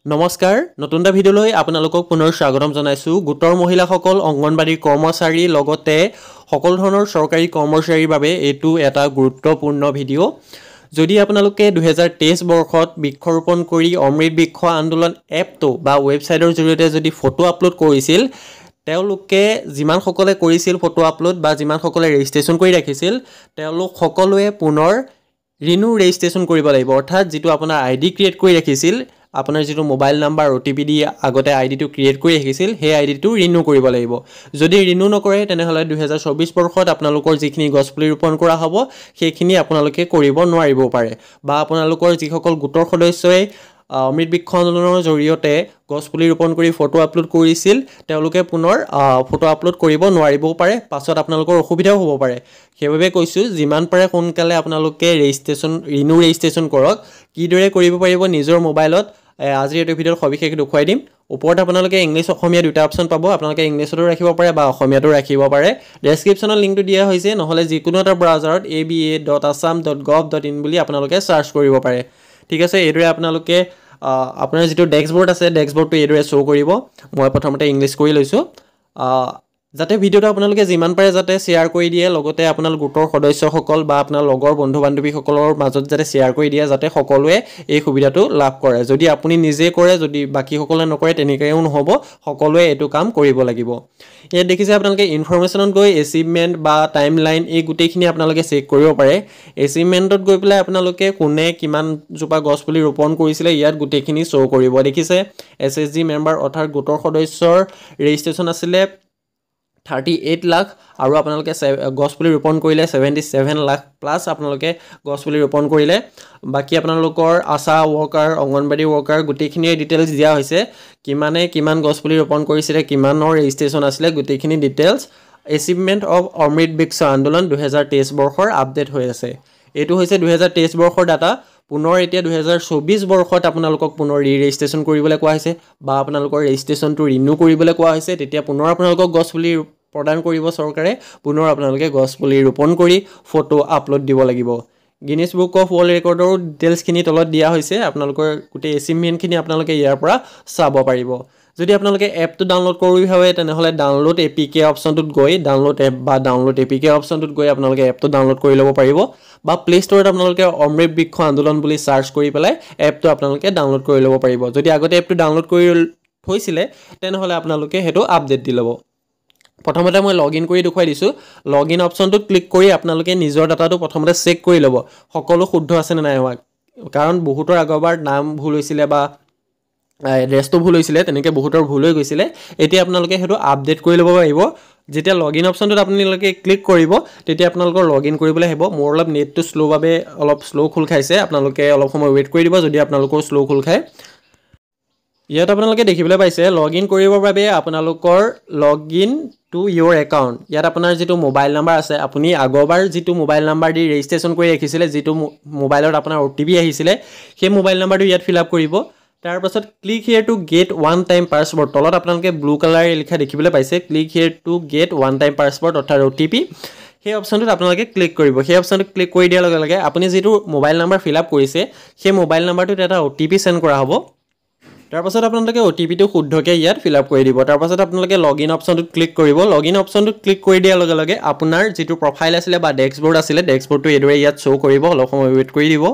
নমস্কাৰ নতুন এটা ভিডিঅ'লৈ আপোনালোকক পুনৰ স্বাগতম জনাইছোঁ গোটৰ মহিলাসকল অংগনবাড়ী কৰ্মচাৰী লগতে সকলো ধৰণৰ চৰকাৰী কৰ্মচাৰীৰ বাবে এইটো এটা গুৰুত্বপূৰ্ণ ভিডিঅ' যদি আপোনালোকে 2023 বৰ্ষত বৃক্ষৰোপণ কৰি অমৃত বৃক্ষ আন্দোলন এপটো বা ৱেবছাইটৰ জৰিয়তে যদি ফটো আপলোড কৰিছিল তেওঁলোকে যিমান সকলে কৰিছিল ফটো আপলোড বা যিমান সকলে ৰেজিষ্ট্ৰেচন কৰি ৰাখিছিল তেওঁলোক সকলোৱে পুনৰ ৰিনিউ ৰেজিষ্ট্ৰেচন কৰিব লাগিব অৰ্থাৎ যেটো আপোনাৰ আইডি ক্ৰিয়েট কৰি ৰাখিছিল আপোনাৰ যেটো মোবাইল নাম্বাৰ ওটিপি দি আগতে আইডিটো ক্ৰিয়েট কৰি ৰাখিছিল সেই আইডিটো ৰিনিউ কৰিব লাগিব যদি ৰিনিউ নকৰে তেনেহলে 2024 বৰ্ষত আপোনালোকৰ যিখিনি গছপুলি ৰোপণ কৰা হ'ব সেইখিনি আপোনালোকে কৰিব নোৱাৰিব পাৰে বা আপোনালোকৰ যিসকল গোটৰ সদস্যই অমৃত বৃক্ষ আন্দোলনৰ জৰিয়তে গছপুলি ৰোপণ কৰি ফটো আপলোড কৰিছিল তেওঁলোকে পুনৰ ফটো আপলোড কৰিব নোৱাৰিব পাৰে পাছত আপোনালোকৰ অসুবিধাও হ'ব পাৰে সেইবাবে কৈছো যিমান পাৰে সোনকালে আপোনালোকে ৰেজিষ্ট্ৰেচন ৰিনিউ ৰেজিষ্ট্ৰেচন কৰক কিদৰে কৰিব পাৰিব নিজৰ মোবাইলত আজি এই ভিডিঅ'ৰ সবিশেষ দেখুৱাই দিম ওপৰত আপোনালোকে ইংলিশ অসমীয়া দুটা অপচন পাব আপোনালোকে ইংলিশতো ৰাখিব পাৰে বা অসমীয়াতো ৰাখিব পাৰে ডেসক্ৰিপচনৰ লিংকটো দিয়া হৈছে নহলে যিকোনো এটা ব্ৰাউজাৰত aba.assam.gov.in বুলি আপোনালোকে সাৰ্চ কৰিব পাৰে ঠিক আছে এইদৰে আপোনালোকে আপোনাৰ যেটো ডেস্কবোৰ্ড আছে ডেস্কবোৰ্ডটো এইদৰে শো কৰিব মই প্ৰথমতে ইংলিশ কৰি লৈছো যাতে ভিডিওটো আপোনালোকে যিমান পাৰে যাতে শেয়াৰ কৰি দিয়ে লগতে আপোনাল গোটৰ সদস্যসকল বা আপোনাৰ লগৰ বন্ধু বান্ধৱীসকলৰ মাজত যাতে শেয়াৰ কৰি দিয়ে যাতে সকলোৱে এই সুবিধাটো লাভ কৰে যদি আপুনি নিজে কৰে যদি বাকি সকলে নকৰে তেনেকৈও নহব সকলোৱে এটো কাম কৰিব লাগিব ইয়াত দেখিছে আপোনালোকে ইনফৰমেশনত গৈ এচিভমেন্ট বা টাইমলাইন এই গুটেখিনি আপোনালোকে চেক কৰিব পাৰে এচিভমেন্টত গৈ পেলাই আপোনালোকে কোনে কিমান জোপা গছপুলি ৰোপণ কৰিছিলে ইয়াত গুটেখিনি শো কৰিব দেখিছে এসএসজি মেম্বাৰ অৰ্থাৎ গোটৰ সদস্যৰ ৰেজিষ্ট্ৰেচন আছিল 38 লাখ আৰু আপোনালোকে গছপুলি ৰোপণ কৰিলে 77 লাখ প্লাস আপোনালোকে গছপুলি ৰোপণ কৰিলে বাকি আপোনালোকৰ আশা ওয়াৰ্কাৰ অংগনবাড়ী ওয়াৰ্কাৰ গুটেখিনি ডিটেইলছ দিয়া হৈছে কিমান গছপুলি ৰোপণ কৰিছিলে কিমানৰ ৰেজিষ্ট্ৰেচন আছিল গুটেখিনি ডিটেইলছ এচিভমেন্ট অফ অমৃত বৃক্ষ আন্দোলন 2023 বৰ্ষৰ আপডেট হৈ আছে এটো হৈছে 2023 বৰ্ষৰ ডাটা পুনৰ এতিয়া 2024 বৰ্ষত আপোনালোকক পুনৰ ৰেজিষ্ট্ৰেচন কৰিবলৈ কোৱা হৈছে বা আপোনালোকৰ ৰেজিষ্ট্ৰেচনটো ৰিনিউ কৰিবলৈ কোৱা হৈছে তেতিয়া পুনৰ আপোনালোকক গছপুলি প্ৰদান কৰিব চৰকাৰে পুনৰ আপোনালোকে গছপুলি ৰোপণ কৰি ফটো আপলোড দিব লাগিব গিনিছ বুক অফ ওয়াৰ্ল্ড ৰেকৰ্ডৰ ডিটেইলছখিনি তলত দিয়া হৈছে আপোনালোকৰ গুটে এচিভমেন্টখিনি আপোনালোকে ইয়াৰ পৰা চাব পাৰিব যদি আপোনালোকে এপটো ডাউনলোড কৰি ভাবে তেনেহলে ডাউনলোড এপিকে অপচনটোত গৈ ডাউনলোড এপ বা ডাউনলোড এপিকে অপচনটোত গৈ আপোনালোকে এপটো ডাউনলোড কৰি ল'ব পাৰিব বা প্লে ষ্টৰত আপোনালোকে অমৃত বৃক্ষ আন্দোলন বুলি সাৰ্চ কৰি পেলাই এপটো আপোনালোকে ডাউনলোড কৰি ল'ব পাৰিব যদি আগতে এপটো ডাউনলোড কৰি থৈছিলে তেনেহলে আপোনালোকে হেতু আপডেট দি ল'ব প্ৰথমতে মই লগইন কৰি দেখুৱাই দিছো লগইন অপচনটোত ক্লিক কৰি আপোনালোকে নিজৰ ডাটাটো প্ৰথমতে চেক কৰি ল'ব সকলো শুদ্ধ আছে নে নাই হোৱা কাৰণ বহুতৰ আগৰবাৰ নাম ভুল হৈছিল বা এড্ৰেছটো ভুল হৈছিল তেনেকৈ বহুতৰ ভুল হৈ গৈছিল এতিয়া আপোনালোকে হেতু আপডেট কৰি ল'ব পাৰিব যেতিয়া লগইন অপচনটোত আপোনালোকে ক্লিক কৰিব তেতিয়া আপোনালোকৰ লগইন কৰিবলৈ হ'ব মোৰ অলপ নেটটো স্লো বাবে অলপ স্লো খুল খাইছে আপোনালোকে অলপ সময় ওয়েট কৰি দিব যদি আপোনালোকৰ স্লো খুল খায় ইয়াত আপোনালোকে দেখিবলৈ পাইছে লগইন কৰিবৰ বাবে আপোনালোকৰ লগইন টু your account ইয়াত আপোনাৰ যেটো মোবাইল নাম্বাৰ আছে আপুনি আগৰবাৰ যেটো মোবাইল নাম্বাৰ দি ৰেজিষ্ট্ৰেচন কৰি ৰাখিছিলে যেটো মোবাইলত আপোনাৰ ওটিপি আহিছিলে সেই মোবাইল নাম্বাৰটো ইয়াত ফিল আপ কৰিব তাৰ পাছত click here to get one time password তলত আপোনালোকে ব্লু কালাৰ লিখা দেখিবলৈ পাইছে click here to get one time password অৰ্থাৎ ওটিপি সেই অপচনটোত আপোনালোকে ক্লিক কৰিব সেই অপচনটো ক্লিক কৰি দিয়াৰ লগে লগে আপুনি যেটো মোবাইল নাম্বাৰ ফিল আপ কৰিছে সেই মোবাইল নাম্বাৰটোত এটা ওটিপি সেন্ড কৰা হ'ব তাৰ পাছত আপোনালোকে ওটিপিটো শুদ্ধকৈ ইয়াত ফিল আপ কৰি দিব তাৰ পাছত আপোনালোকে লগইন অপচনটোত ক্লিক কৰিব লগইন অপচনটোত ক্লিক কৰি দিয়াৰ লগে লগে আপোনাৰ যেটো প্ৰফাইল আছিল বা ডেস্কবোৰ্ড আছিল ডেস্কবোৰ্ডটো এদৰে ইয়াত শো কৰিব অলপ সময় ওয়েট কৰি দিব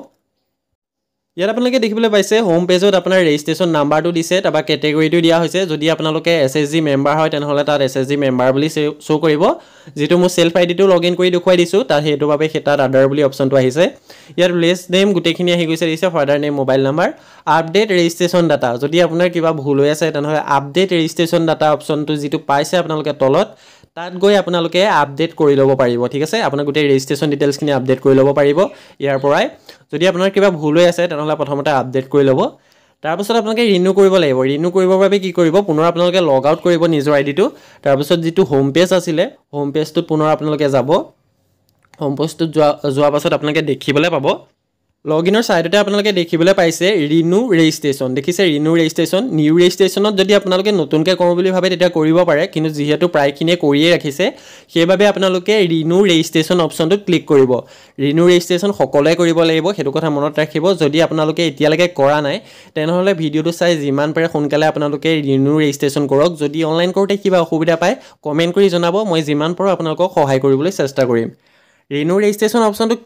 ইয়াত আপোনালোকে দেখিবলৈ পাইছে হোম পেজত আপোনাৰ ৰেজিষ্ট্ৰেচন নাম্বাৰটো দিছে তাবা ক্যাটাগৰীটো দিয়া হৈছে যদি আপোনালোকে এসএসজি মেম্বাৰ হয় তেনেহলে তাত এসএসজি মেম্বাৰ বুলি শো কৰিব যেটো মই সেলফ আইডিটো লগইন কৰি দেখুৱাই দিছো তাৰ হেতু বাবে হেতাত আদাৰ বুলি অপচনটো আহিছে ইয়াৰ প্লেস নেম গুটেখিনি আহি গৈছে দিছে father name mobile number update registration data যদি আপোনাৰ কিবা ভুল হৈ আছে তেনেহলে আপডেট ৰেজিষ্ট্ৰেচন ডাটা অপচনটো যেটো পাইছে আপোনালোকে তলত তাত গৈ আপোনালোকে আপডেট কৰি ল'ব পাৰিব ঠিক আছে আপোনাৰ গুটে ৰেজিষ্ট্ৰেচন ডিটেইলছখিনি আপডেট কৰি ল'ব পাৰিব ইয়াৰ পৰাই যদি আপোনাৰ কিবা ভুল হৈ আছে তেনেহলে প্ৰথমতে আপডেট কৰি ল'ব তাৰ পাছত আপোনালোকে ৰিনিউ কৰিব লাগিব ৰিনিউ কৰিবৰ বাবে কি কৰিব পুনৰ আপোনালোকে লগ আউট কৰিব নিজৰ আইডিটো তাৰ পাছত যেটো হোম পেজ আছিল হোম পেজটো পুনৰ আপোনালোকে যাব হোম পেজটো যোৱা পাছত আপোনালোকে দেখিবলৈ পাব লগইনৰ সাইডতে আপোনালোকে দেখিবলৈ পাইছে ৰিনিউ ৰেজিষ্ট্ৰেচন দেখিছে ৰিনিউ ৰেজিষ্ট্ৰেচন নিউ ৰেজিষ্ট্ৰেচনত যদি আপোনালোকে নতুনকৈ কৰোঁ বুলি ভাবে তেতিয়া কৰিব পাৰে কিন্তু যেহেতু প্ৰায়খিনিয়ে কৰিয়ে ৰাখিছে সেইবাবে আপোনালোকে ৰিনিউ ৰেজিষ্ট্ৰেচন অপচনটোত ক্লিক কৰিব ৰিনিউ ৰেজিষ্ট্ৰেচন সকলোৱে কৰিব লাগিব সেইটো কথা মনত ৰাখিব যদি আপোনালোকে এতিয়ালৈকে কৰা নাই তেনেহলে ভিডিওটো চাই যিমান পাৰে সোনকালে আপোনালোকে ৰিনিউ ৰেজিষ্ট্ৰেচন কৰক যদি অনলাইন কৰোঁতে কিবা অসুবিধা পায় কমেন্ট কৰি জনাব মই যিমান পাৰো আপোনালোকক সহায় কৰিবলৈ চেষ্টা কৰিম ৰিনিউ ৰেজিষ্ট্ৰেচন অপচনটো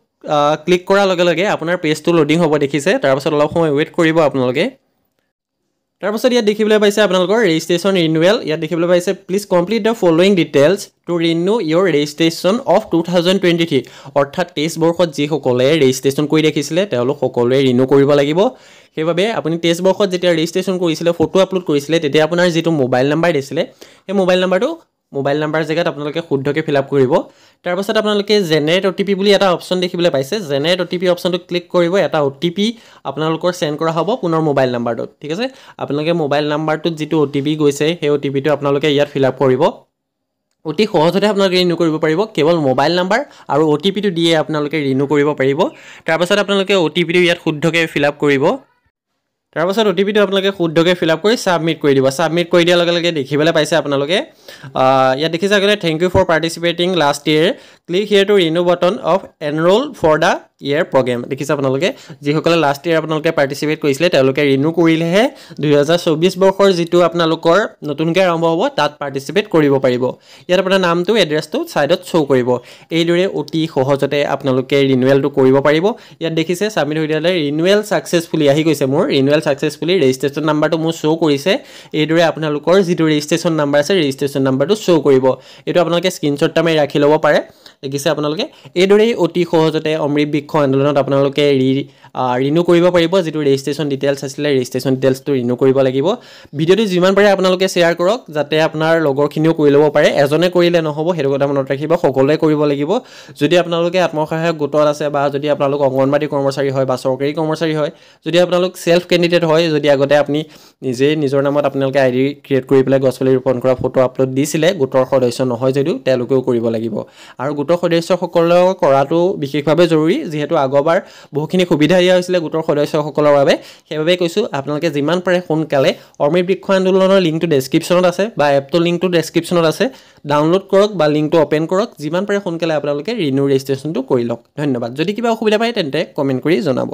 ক্লিক কৰাৰ লগে লগে আপোনাৰ পেজটো লোডিং হ'ব দেখিছে তাৰ পাছত অলপ সময় ওয়েট কৰিব আপোনালোকে তাৰ পাছত ইয়াত দেখিবলৈ পাইছে আপোনালোকৰ ৰেজিষ্ট্ৰেচন ৰিনিউৱেল ইয়াত দেখিবলৈ পাইছে please complete the following details to renew your registration of 2023 অৰ্থাৎ 23 বৰ্ষত যিসকলে ৰেজিষ্ট্ৰেচন কৰি ৰাখিছিলে তেওঁলোক সকলোৱে ৰিনিউ কৰিব লাগিব সেইবাবে আপুনি 23 বৰ্ষত যেতিয়া ৰেজিষ্ট্ৰেচন কৰিছিলে ফটো আপলোড কৰিছিলে তেতিয়া আপোনাৰ যেটো মোবাইল নাম্বাৰ দিছিলে সেই মোবাইল নাম্বাৰটো মোবাইল নাম্বাৰ জেগাত আপোনালোকে শুদ্ধকৈ ফিল আপ কৰিব তাৰ পাছত আপোনালোকে জেনাৰেট ওটিপি বুলি এটা অপচন দেখিবলৈ পাইছে জেনাৰেট ওটিপি অপচনটো ক্লিক কৰিব এটা ওটিপি আপোনালোকৰ সেন্ড কৰা হ'ব পুনৰ মোবাইল নাম্বাৰটোত ঠিক আছে আপোনালোকে মোবাইল নাম্বাৰটোত যেটো ওটিপি গৈছে সেই ওটিপিটো আপোনালোকে ইয়াত ফিল আপ কৰিব অতি সহজতে আপোনালোকে ৰিনিউ কৰিব পাৰিব কেৱল মোবাইল নাম্বাৰ আৰু ওটিপিটো দিয়ে আপোনালোকে ৰিনিউ কৰিব পাৰিব তাৰ পাছত আপোনালোকে ওটিপিটো ইয়াত শুদ্ধকৈ ফিল আপ কৰিব তাৰ পাছত ওটিপিটো আপোনালোকে শুদ্ধকৈ ফিল আপ কৰি সাবমিট কৰি দিব সাবমিট কৰি দিয়াৰ লগে লগে দেখিবলৈ পাইছে আপোনালোকে ইয়াত দেখিছে আগতে thank you for participating last year click here to renew button of enroll for the year program দেখিছে আপোনালোকে যিসকলে লাষ্ট ইয়াৰ আপোনালোকে পাৰ্টিসিপেট কৰিছিলে তেওঁলোকে ৰিনিউ কৰিলেহে 2024 বৰ্ষৰ যেটো আপোনালোকৰ নতুনকৈ আৰম্ভ হ'ব তাত পাৰ্টিসিপেট কৰিব পাৰিব ইয়াত আপোনাৰ নামটো এড্ৰেছটো সাইডত শো কৰিব এইদৰে অতি সহজতে আপোনালোকে ৰিনিউৱেলটো কৰিব পাৰিব ইয়াত দেখিছে সাবমিট হৈ দিলে ৰিনিউৱেল সাকসেসফুলি আহি গৈছে মোৰ ৰিনিউৱেল সাকসেসফুলি ৰেজিষ্ট্ৰেচন নাম্বাৰটো মোৰ শো কৰিছে এইদৰে আপোনালোকৰ যেটো ৰেজিষ্ট্ৰেচন নাম্বাৰ আছে ৰেজিষ্ট্ৰেচন নাম্বাৰটো শো কৰিব এটো আপোনালোকে স্ক্ৰিনশ্বট মাৰি ৰাখি ল'ব পাৰে দেখিছে আপোনালোকে এইদৰে অতি সহজতে অমৃত বৃক্ষ আন্দোলনত আপোনালোকে ৰিনিউ কৰিব পাৰিব যেটো ৰেজিষ্ট্ৰেচন ডিটেইলছ আছিল ৰেজিষ্ট্ৰেচন ডিটেইলছটো ৰিনিউ কৰিব লাগিব ভিডিওটো যিমান পাৰে আপোনালোকে শেয়াৰ কৰক যাতে আপোনাৰ লগৰখিনিও কৰি ল'ব পাৰে এজনে কৰিলে নহব হেতু কথা মনত ৰাখিব সকলোৱে কৰিব লাগিব যদি আপোনালোকে আত্মসহায়ক গোটত আছে বা যদি আপোনালোক অংগনবাড়ী কৰ্মচাৰী হয় বা চৰকাৰী কৰ্মচাৰী হয় যদি আপোনালোক সেলফ ক্যান্ডিডেট হয় যদি আগতে আপুনি নিজে নিজৰ নামত আপোনালোকে আইডি ক্ৰিয়েট কৰি পেলাই গছপুলি ৰোপণ কৰা ফটো আপলোড দিছিলে গোটৰ সদস্য নহয় যদিও তেওঁলোকেও কৰিব লাগিব আৰু গোটৰ সদস্যসকলৰ কৰাটো বিশেষভাৱে জৰুৰী যেহেতু আগৰবাৰ বহুখিনি সুবিধা দিয়া হৈছিল গোটৰ সদস্যসকলৰ বাবে সেইবাবে কৈছো আপোনালোকে যিমান পাৰে সোনকালে অমৃত বৃক্ষ আন্দোলনৰ লিংকটো ডেসক্ৰিপচনত আছে বা এপটো লিংকটো ডেসক্ৰিপচনত আছে ডাউনলোড কৰক বা লিংকটো ওপেন কৰক যিমান পাৰে সোনকালে আপোনালোকে ৰিনিউ ৰেজিষ্ট্ৰেচনটো কৰি লওক ধন্যবাদ যদি কিবা অসুবিধা পায় তেন্তে কমেন্ট কৰি জনাব